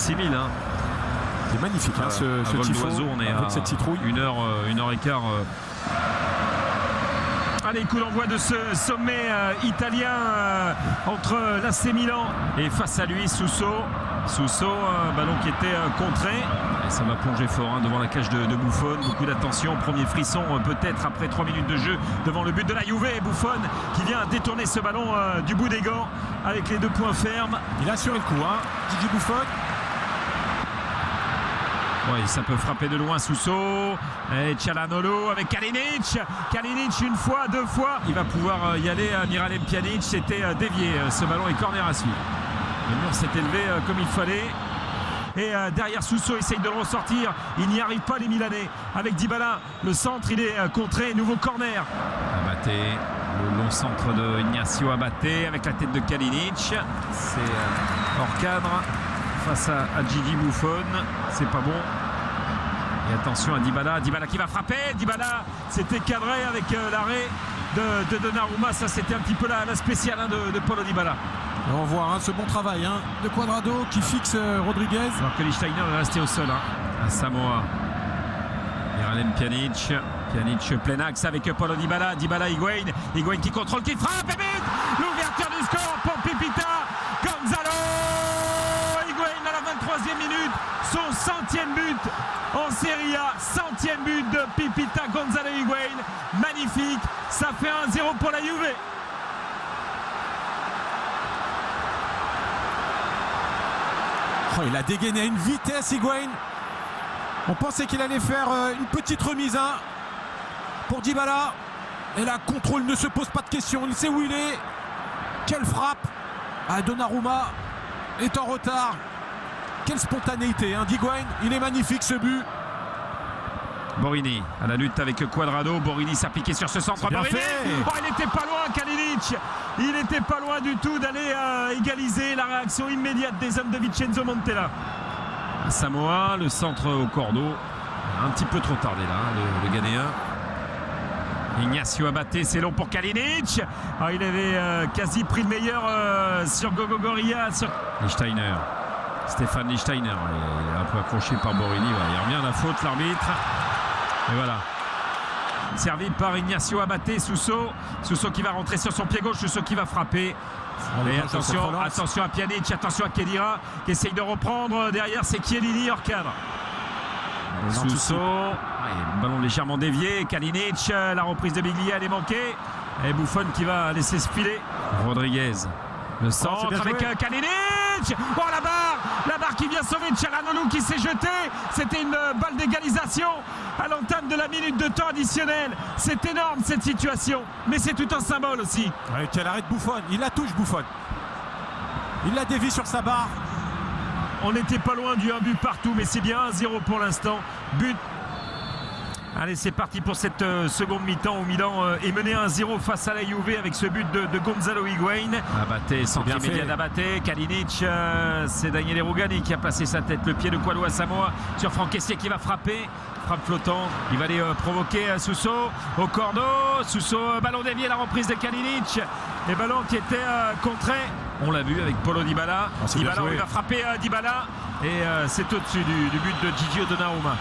6000. Hein. C'est magnifique ce tifo, on est avec cette citrouille. 1h15. Allez, coup d'envoi de ce sommet italien entre l'AC Milan et face à lui Suso, ballon qui était contré. Et ça va plonger fort devant la cage de Buffon. Beaucoup d'attention, premier frisson peut-être après 3 minutes de jeu devant le but de la Juve. Buffon qui vient détourner ce ballon du bout des gants avec les 2 points fermes. Il a assuré le coup, Gigi Buffon. Oui, ça peut frapper de loin Suso. Et Çalhanoğlu avec Kalinic. Kalinic une fois, 2 fois. Il va pouvoir y aller à Miralem Pjanic. C'était dévié. Ce ballon est corner à suivre. Le mur s'est élevé comme il fallait. Et derrière Suso essaye de le ressortir. Il n'y arrive pas les Milanais. Avec Dybala, le centre il est contré. Nouveau corner. Abate, le long centre de Ignacio Abate avec la tête de Kalinic. C'est hors cadre face à Gigi Buffon. C'est pas bon. Et attention à Dybala qui va frapper. Dybala, c'était cadré avec l'arrêt de Donnarumma. Ça c'était un petit peu la spéciale de Paulo Dybala. Et on voit ce bon travail de Cuadrado qui fixe Rodriguez. Alors que Lichtsteiner est resté au sol à Samoa. Miralem Pjanic plein axe avec Paulo Dybala. Higuain qui contrôle, qui frappe et but. L'ouverture du score pour Pipita. Gonzalo Higuain à la 23e minute. Son 100e but en Serie A. 100e but de Pipita Gonzalo Higuain. Magnifique. Ça fait 1-0 pour la Juve. Il a dégainé à une vitesse, Higuain. On pensait qu'il allait faire une petite remise pour Dybala. Et là, contrôle ne se pose pas de questions. Il sait où il est. Quelle frappe. Donnarumma est en retard. Quelle spontanéité d'Higuain. Il est magnifique ce but. Borini à la lutte avec Cuadrado. Borini s'appliquait sur ce centre. Borini. Il n'était pas loin, Kalinic. Il n'était pas loin du tout d'aller égaliser. La réaction immédiate des hommes de Vincenzo Montella. À Samoa, le centre au cordeau. Un petit peu trop tardé là, le Ghanéen. Ignacio Abate, c'est long pour Kalinic. Il avait quasi pris le meilleur sur Gogo Gorilla. Lichtsteiner. Stéphane Lichtsteiner. Il est un peu accroché par Borini. Il revient à la faute, l'arbitre. Et voilà. Servi par Ignacio Abate. Suso qui va rentrer sur son pied gauche. Suso qui va frapper. Et attention à Pjanic, attention à Khedira qui essaye de reprendre. Derrière, c'est Chiellini hors cadre. Suso. Ballon légèrement dévié. Kalinic, la reprise de Biglia, elle est manquée. Et Buffon qui va laisser se filer. Rodriguez. Le centre avec Kalinic. La barre qui vient sauver Çalhanoğlu qui s'est jeté. C'était une balle d'égalisation à l'entame de la minute de temps additionnel. C'est énorme cette situation, mais c'est tout un symbole aussi. Quel arrêt de Buffon. Il la touche, Buffon. Il la dévie sur sa barre. On n'était pas loin du 1 but partout, mais c'est bien 1-0 pour l'instant. But. Allez, c'est parti pour cette seconde mi-temps où Milan est mené 1-0 face à la Juve avec ce but de Gonzalo Higuain. Abate, centre immédiat d'Abate. Kalinic, c'est Daniele Rugani qui a placé sa tête. Le pied de Kualu Asamoah sur Franck Kessié qui va frapper. Frappe flottante, il va aller provoquer Suso au cordeau. Suso, ballon dévié, la reprise de Kalinic. Et ballon qui était contré. On l'a vu avec Paulo Dybala. Dybala, il va frapper Dybala. Et c'est au-dessus du but de Gigi Donnarumma.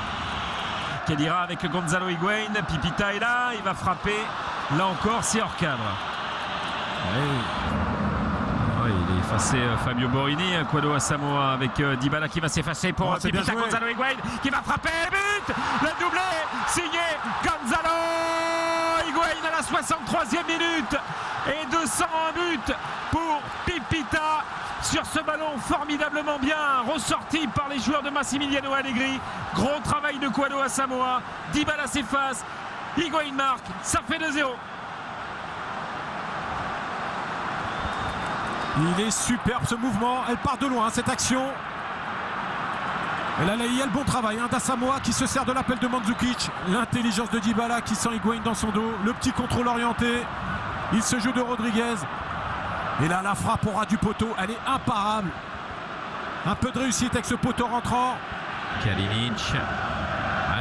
Khedira avec Gonzalo Higuain. Pipita est là, il va frapper. Là encore, c'est hors cadre. Il est effacé Fabio Borini. Kualu Asamoah avec Dybala qui va s'effacer pour Pipita Gonzalo Higuain qui va frapper. But. Le doublé signé Gonzalo Higuain à la 63e minute. Et 201 buts pour Pipita. Sur ce ballon formidablement bien ressorti par les joueurs de Massimiliano Allegri. Gros travail de Kualu Asamoah. Dybala s'efface. Higuain marque. Ça fait 2-0. Il est superbe ce mouvement. Elle part de loin cette action. Et là, il y a le bon travail d'Asamoah qui se sert de l'appel de Mandzukic. L'intelligence de Dybala qui sent Higuain dans son dos. Le petit contrôle orienté. Il se joue de Rodriguez. Et là, la frappe au ras du poteau, elle est imparable. Un peu de réussite avec ce poteau rentrant. Kalinic.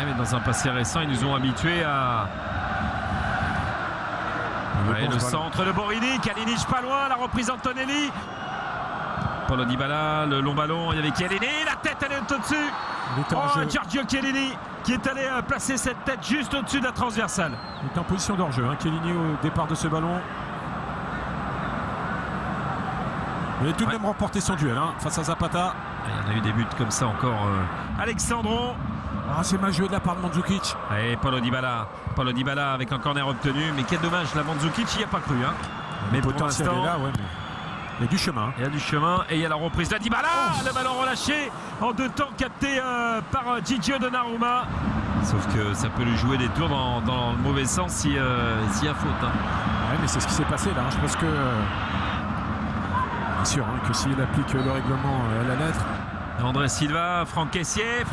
Mais dans un passé récent, ils nous ont habitués à... le centre de Borini. Kalinic pas loin, la reprise Antonelli. Paulo Dybala, le long ballon, il y avait Chiellini, la tête est au-dessus. Il était en jeu. Giorgio Chiellini qui est allé placer cette tête juste au-dessus de la transversale. Il est en position d'hors-jeu, hein, Chiellini au départ de ce ballon. Il a tout de même remporté son duel face à Zapata. Il y en a eu des buts comme ça encore. Alexandro. C'est mal joué de la part de Mandzukic. Et Paulo Dybala avec un corner obtenu. Mais quel dommage, la Mandzukic il n'y a pas cru. Mais pour l'instant, là, ouais, mais il y a du chemin. Il y a du chemin et il y a la reprise de Dybala. Le ballon relâché en 2 temps capté par Gigio Donnarumma. Sauf que ça peut lui jouer des tours dans le mauvais sens s'il y a faute. Ouais, mais c'est ce qui s'est passé là. Je pense que bien sûr que s'il applique le règlement à la lettre. André Silva, Franck Kessié,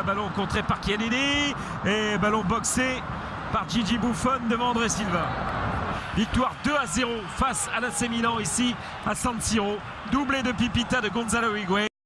ballon contré par Chiellini et ballon boxé par Gigi Buffon devant André Silva. Victoire 2-0 face à l'AC Milan ici à San Siro. Doublé de Pipita de Gonzalo Higuaín.